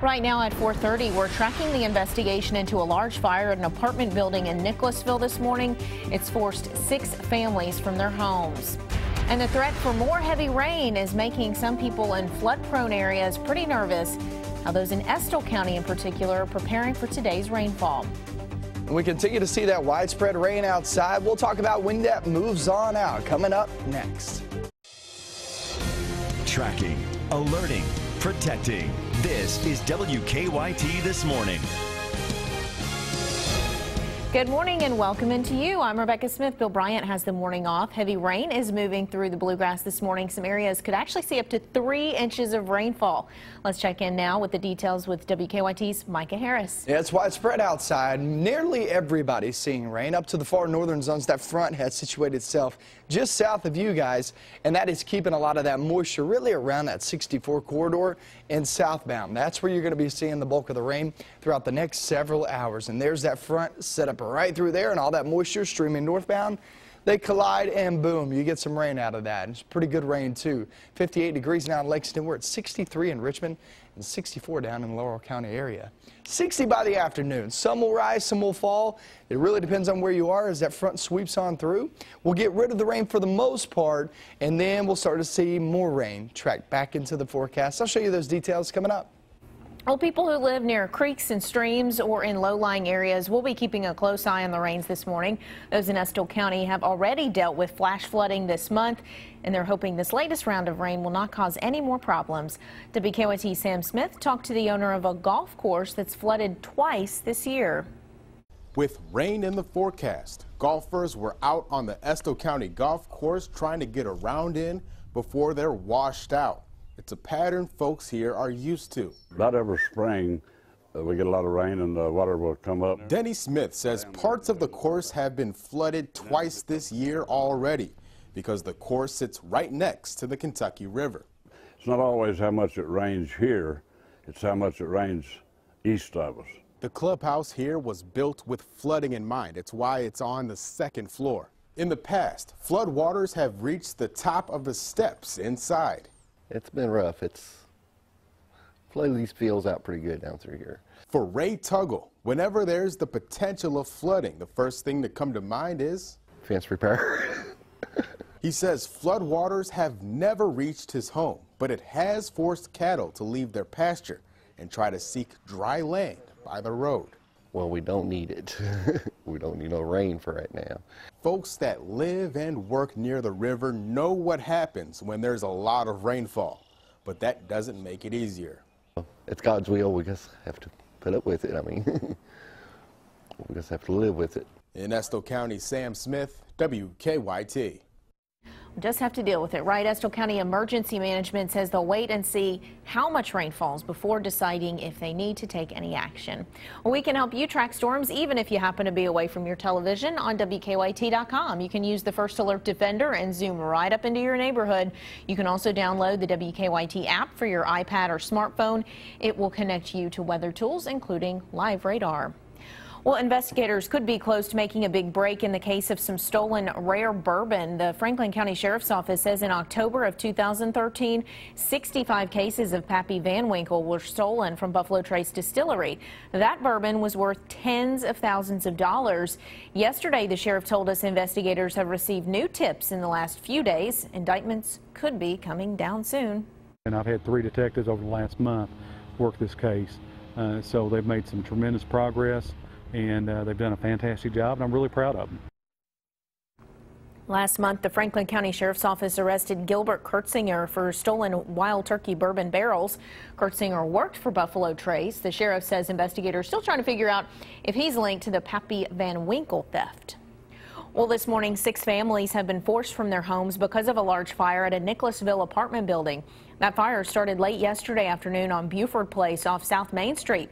Right now at 4:30, we're tracking the investigation into a large fire at an apartment building in Nicholasville this morning. It's forced 6 families from their homes. And the threat for more heavy rain is making some people in flood-prone areas pretty nervous. Now, those in Estill County in particular are preparing for today's rainfall. We continue to see that widespread rain outside. We'll talk about when that moves on out coming up next. Tracking, alerting, protecting. This is WKYT This Morning. Good morning and welcome into you. I'm Rebecca Smith. Bill Bryant has the morning off. Heavy rain is moving through the bluegrass this morning. Some areas could actually see up to 3 inches of rainfall. Let's check in now with the details with WKYT's Micah Harris. Yeah, it's widespread outside. Nearly everybody's seeing rain up to the far northern zones. That front has situated itself just south of you guys, and that is keeping a lot of that moisture really around that 64 corridor and southbound. That's where you're going to be seeing the bulk of the rain throughout the next several hours. And there's that front set up right through there, and all that moisture streaming northbound. They collide and boom, you get some rain out of that. It's pretty good rain too. 58 degrees now in Lexington. We're at 63 in Richmond and 64 down in the Laurel County area. 60 by the afternoon. Some will rise, some will fall. It really depends on where you are as that front sweeps on through. We'll get rid of the rain for the most part, and then we'll start to see more rain track back into the forecast. I'll show you those details coming up. Well, people who live near creeks and streams or in low-lying areas will be keeping a close eye on the rains this morning. Those in Estill County have already dealt with flash flooding this month, and they're hoping this latest round of rain will not cause any more problems. WKYT Sam Smith talked to the owner of a golf course that's flooded twice this year. With rain in the forecast, golfers were out on the Estill County golf course trying to get a round in before they're washed out. It's a pattern folks here are used to. About every spring, we get a lot of rain and the water will come up. Denny Smith says parts of the course have been flooded twice this year already because the course sits right next to the Kentucky River. It's not always how much it rains here, it's how much it rains east of us. The clubhouse here was built with flooding in mind. It's why it's on the 2nd floor. In the past, flood waters have reached the top of the steps inside. It's been rough. It's flooded these fields out pretty good down through here. For Ray Tuggle, whenever there's the potential of flooding, the first thing to come to mind is fence repair. He says flood waters have never reached his home, but it has forced cattle to leave their pasture and try to seek dry land by the road. Well, we don't need it. We don't need no rain for right now. Folks that live and work near the river know what happens when there's a lot of rainfall, but that doesn't make it easier. It's God's will. We just have to put up with it. I mean, we just have to live with it. In Estill County, Sam Smith, WKYT. We just have to deal with it, right? Estill County Emergency Management says they'll wait and see how much rain falls before deciding if they need to take any action. Well, we can help you track storms even if you happen to be away from your television on WKYT.com. You can use the First Alert Defender and zoom right up into your neighborhood. You can also download the WKYT app for your iPad or smartphone. It will connect you to weather tools, including live radar. Well, investigators could be close to making a big break in the case of some stolen rare bourbon. The Franklin County Sheriff's Office says in October of 2013, 65 cases of Pappy Van Winkle were stolen from Buffalo Trace Distillery. That bourbon was worth tens of thousands of dollars. Yesterday, the sheriff told us investigators have received new tips in the last few days. Indictments could be coming down soon. And I've had 3 detectives over the last month work this case, so they've made some tremendous progress. And they've done a fantastic job, and I'm really proud of them. Last month, the Franklin County Sheriff's Office arrested Gilbert Kurtzinger for stolen Wild Turkey bourbon barrels. Kurtzinger worked for Buffalo Trace. The sheriff says investigators are still trying to figure out if he's linked to the Pappy Van Winkle theft. Well, this morning, 6 families have been forced from their homes because of a large fire at a Nicholasville apartment building. That fire started late yesterday afternoon on Buford Place off South Main Street.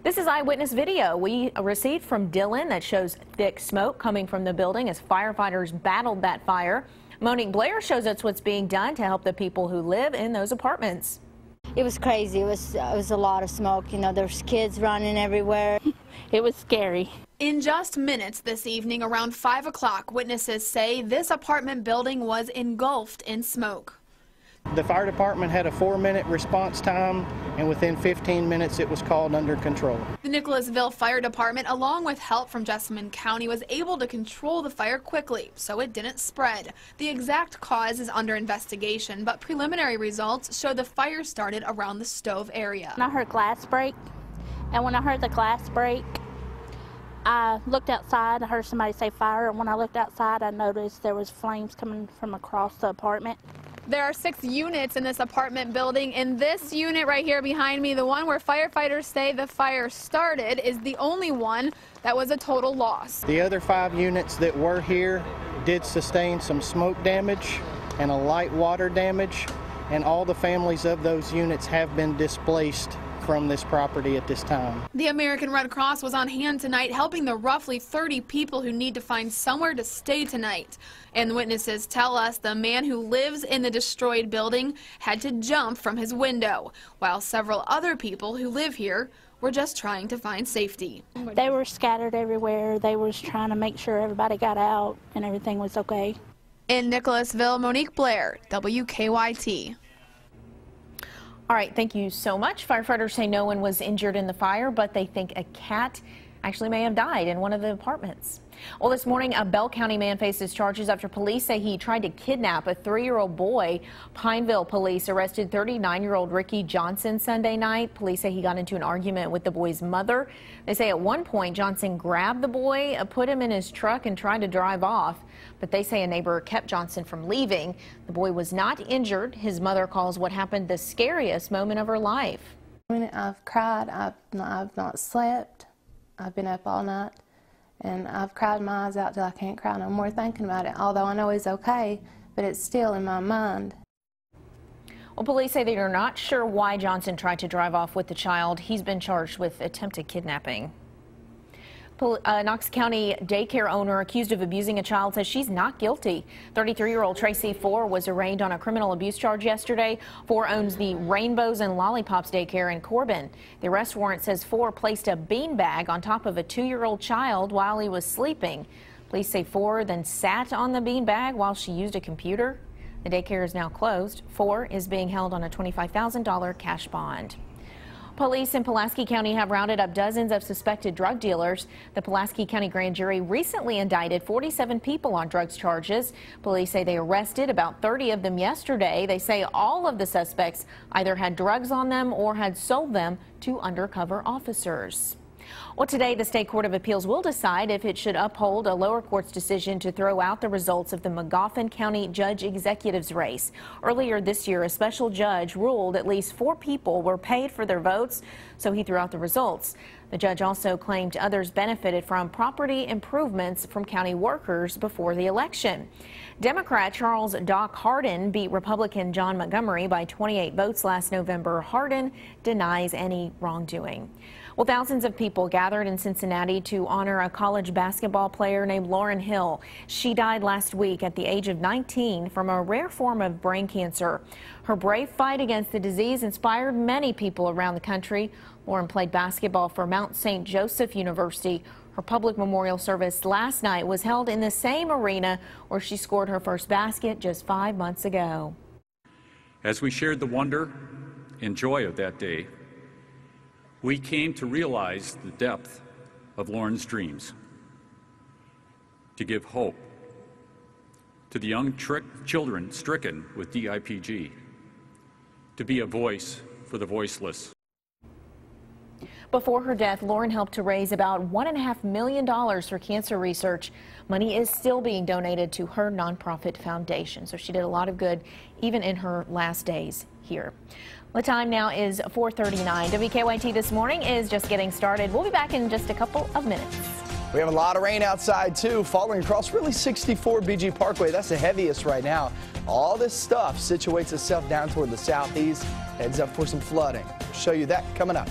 This is eyewitness video we received from Dylan that shows thick smoke coming from the building as firefighters battled that fire. Monique Blair shows us what's being done to help the people who live in those apartments. It was crazy. It was a lot of smoke. You know, there's kids running everywhere. It was scary. In just minutes this evening, around 5 o'clock, witnesses say this apartment building was engulfed in smoke. The fire department had a 4-minute response time, and within 15 minutes it was called under control. The Nicholasville Fire Department, along with help from Jessamine County, was able to control the fire quickly so it didn't spread. The exact cause is under investigation, but preliminary results show the fire started around the stove area. I heard glass break, and when I heard the glass break, I looked outside. I heard somebody say fire, and when I looked outside, I noticed there was flames coming from across the apartment. There are 6 units in this apartment building, and this unit right here behind me, the one where firefighters say the fire started, is the only one that was a total loss. The other 5 units that were here did sustain some smoke damage and a light water damage, and all the families of those units have been displaced from this property at this time. The American Red Cross was on hand tonight helping the roughly 30 people who need to find somewhere to stay tonight. And witnesses tell us the man who lives in the destroyed building had to jump from his window, while several other people who live here were just trying to find safety. They were scattered everywhere. They was trying to make sure everybody got out and everything was okay. In Nicholasville, Monique Blair, WKYT. All right, thank you so much. Firefighters say no one was injured in the fire, but they think a cat actually may have died in one of the apartments. Well, this morning, a Bell County man faces charges after police say he tried to kidnap a 3-year-old boy. Pineville police arrested 39-year-old Ricky Johnson Sunday night. Police say he got into an argument with the boy's mother. They say at one point Johnson grabbed the boy, put him in his truck and tried to drive off. But they say a neighbor kept Johnson from leaving. The boy was not injured. His mother calls what happened the scariest moment of her life. I've cried. I've not slept. I've been up all night. And I've cried my eyes out till I can't cry no more thinking about it, although I know he's okay, but it's still in my mind. Well, police say they are not sure why Johnson tried to drive off with the child. He's been charged with attempted kidnapping. Knox County daycare owner accused of abusing a child says she's not guilty. 33-year-old Tracy Four was arraigned on a criminal abuse charge yesterday. Four owns the Rainbows and Lollipops daycare in Corbin. The arrest warrant says Four placed a beanbag on top of a 2-year-old child while he was sleeping. Police say Four then sat on the beanbag while she used a computer. The daycare is now closed. Four is being held on a $25,000 cash bond. Police in Pulaski County have rounded up dozens of suspected drug dealers. The Pulaski County grand jury recently indicted 47 people on drugs charges. Police say they arrested about 30 of them yesterday. They say all of the suspects either had drugs on them or had sold them to undercover officers. Well, today the State Court of Appeals will decide if it should uphold a lower court's decision to throw out the results of the Magoffin County Judge Executives race. Earlier this year, a special judge ruled at least 4 people were paid for their votes, so he threw out the results. The judge also claimed others benefited from property improvements from county workers before the election. Democrat Charles Doc Hardin beat Republican John Montgomery by 28 votes last November. Hardin denies any wrongdoing. Well, thousands of people gathered in Cincinnati to honor a college basketball player named Lauren Hill. She died last week at the age of 19 from a rare form of brain cancer. Her brave fight against the disease inspired many people around the country. Lauren played basketball for Mount St. Joseph University. Her public memorial service last night was held in the same arena where she scored her first basket just 5 months ago. As we shared the wonder and joy of that day, we came to realize the depth of Lauren's dreams, to give hope to the young children stricken with DIPG, to be a voice for the voiceless. Before her death, Lauren helped to raise about $1.5 million for cancer research. Money is still being donated to her nonprofit foundation, so she did a lot of good even in her last days here. The time now is 4:39. WKYT This Morning is just getting started. We'll be back in just a couple of minutes. We have a lot of rain outside, too, falling across really 64 BG Parkway. That's the heaviest right now. All this stuff situates itself down toward the southeast, heads up for some flooding. We'll show you that coming up.